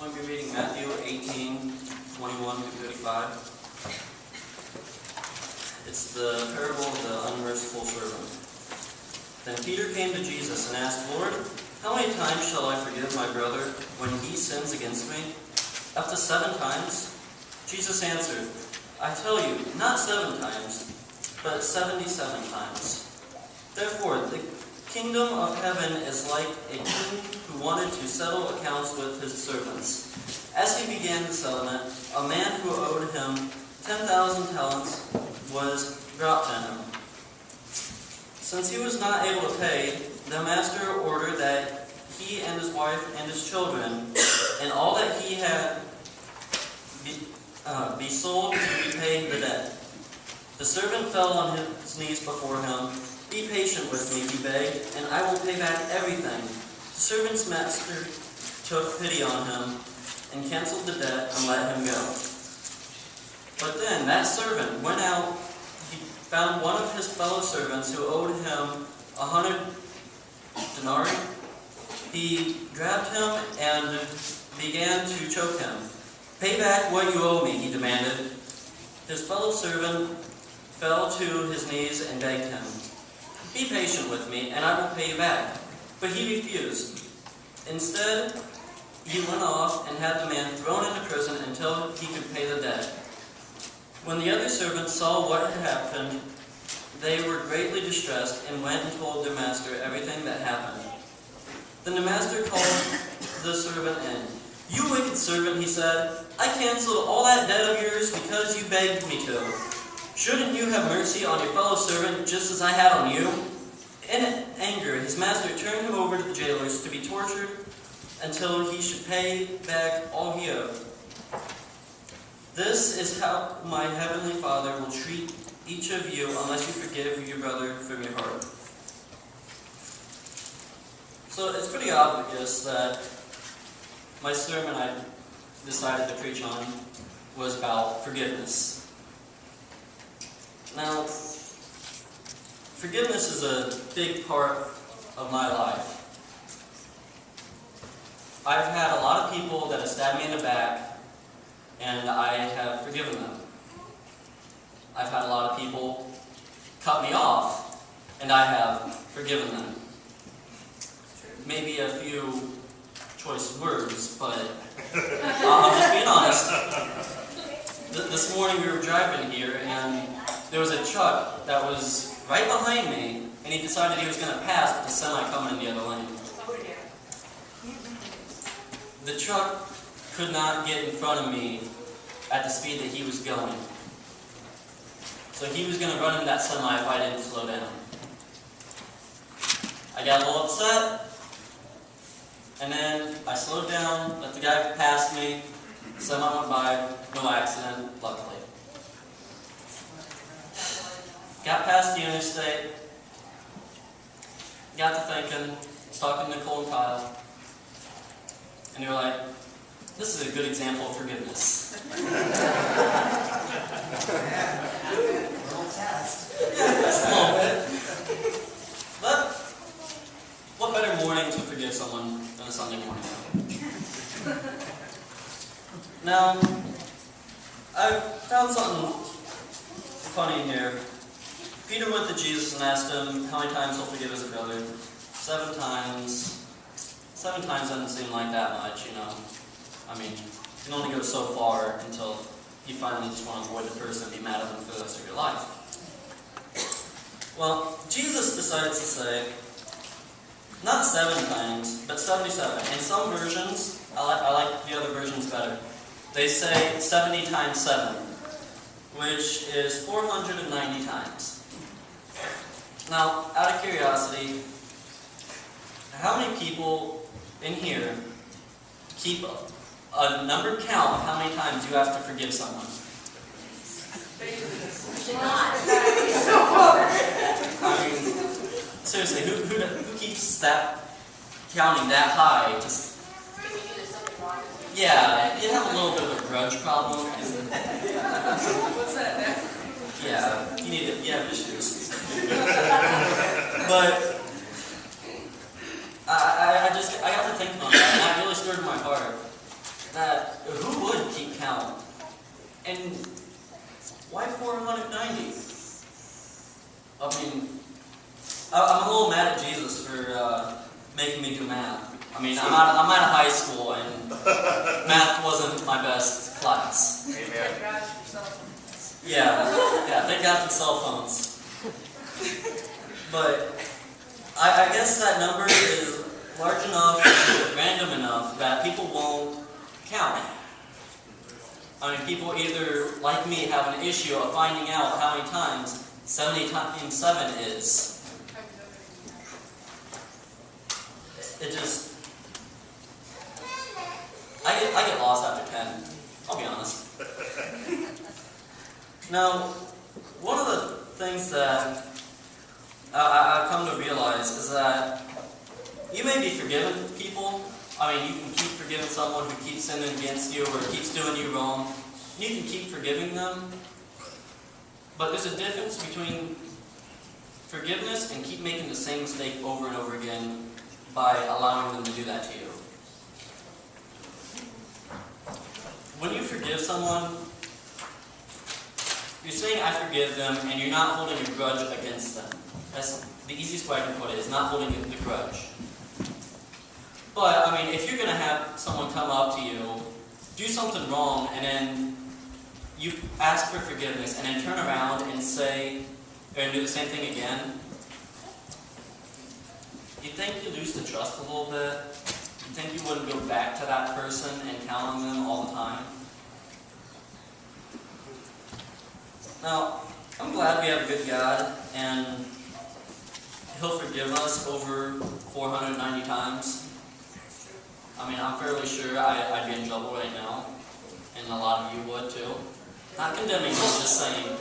I'm going to be reading Matthew 18:21-35. It's the parable of the unmerciful servant. Then Peter came to Jesus and asked, "Lord, how many times shall I forgive my brother when he sins against me? Up to 7 times?" Jesus answered, "I tell you, not 7 times, but 77 times. Therefore, the kingdom of heaven is like a king who wanted to settle accounts with his servants. As he began the settlement, a man who owed him 10,000 talents was brought to him. Since he was not able to pay, the master ordered that he and his wife and his children and all that he had be sold to repay the debt. The servant fell on his knees before him. 'Be patient with me,' he begged, 'and I will pay back everything.' The servant's master took pity on him and canceled the debt and let him go. But then that servant went out. He found one of his fellow servants who owed him 100 denarii. He grabbed him and began to choke him. 'Pay back what you owe me,' he demanded. His fellow servant fell to his knees and begged him, 'Be patient with me, and I will pay you back.' But he refused. Instead, he went off and had the man thrown into prison until he could pay the debt. When the other servants saw what had happened, they were greatly distressed and went and told their master everything that happened. Then the master called the servant in. 'You wicked servant,' he said, 'I canceled all that debt of yours because you begged me to. Shouldn't you have mercy on your fellow servant just as I had on you?' In anger, his master turned him over to the jailers to be tortured until he should pay back all he owed. This is how my heavenly Father will treat each of you unless you forgive your brother from your heart." So it's pretty obvious that my sermon I decided to preach on was about forgiveness. Now, forgiveness is a big part of my life. I've had a lot of people that have stabbed me in the back, and I have forgiven them. I've had a lot of people cut me off, and I have forgiven them. Maybe a few choice words, but I'm just being honest. This morning we were driving here, and there was a truck that was right behind me, and he decided he was going to pass with the semi coming in the other lane. The truck could not get in front of me at the speed that he was going. So he was going to run into that semi if I didn't slow down. I got a little upset, and then I slowed down, let the guy pass me, the semi went by, no accident, luckily. Got past the interstate, got to thinking, was talking to Nicole and Kyle, and they were like, "This is a good example of forgiveness." Just a little bit. But what better morning to forgive someone than a Sunday morning? Now, I've found something funny here. Peter went to Jesus and asked him how many times he'll forgive his brother. 7 times. 7 times doesn't seem like that much, you know. I mean, you can only go so far until you finally just want to avoid the person and be mad at them for the rest of your life. Well, Jesus decides to say, not 7 times, but 77. In some versions, I like the other versions better. They say 70 times 7, which is 490 times. Now, out of curiosity, how many people in here keep a numbered count of how many times you have to forgive someone? I mean, seriously, who keeps that counting that high? Just yeah, you have a little bit of a grudge problem. What's that? Yeah, you have issues. But I got to thinking on that, and that really stirred my heart. that who would keep count? And why 490? I mean, I'm a little mad at Jesus for making me do math. I mean, I'm out of high school, and math wasn't my best class. Thank God for cell phones. Yeah, thank God for cell phones. But I guess that number is large enough, random enough, that people won't count. I mean, people either, like me, have an issue of finding out how many times 70 times 7 is. It just... I get lost after 10. I'll be honest. Now, one of the things that I've come to realize is that you may be forgiving people. I mean, you can keep forgiving someone who keeps sinning against you or keeps doing you wrong. You can keep forgiving them. But there's a difference between forgiveness and keep making the same mistake over and over again by allowing them to do that to you. When you forgive someone, you're saying, I forgive them, and you're not holding a grudge against them. That's the easiest way I can put it, is not holding the grudge. But, I mean, if you're going to have someone come up to you, do something wrong, and then you ask for forgiveness, and then turn around and say, and do the same thing again, you think you lose the trust a little bit? You think you wouldn't go back to that person and count on them all the time? Now, I'm glad we have a good God, and He'll forgive us over 490 times. I mean, I'm fairly sure I'd be in trouble right now, and a lot of you would too. Not condemning you, just saying.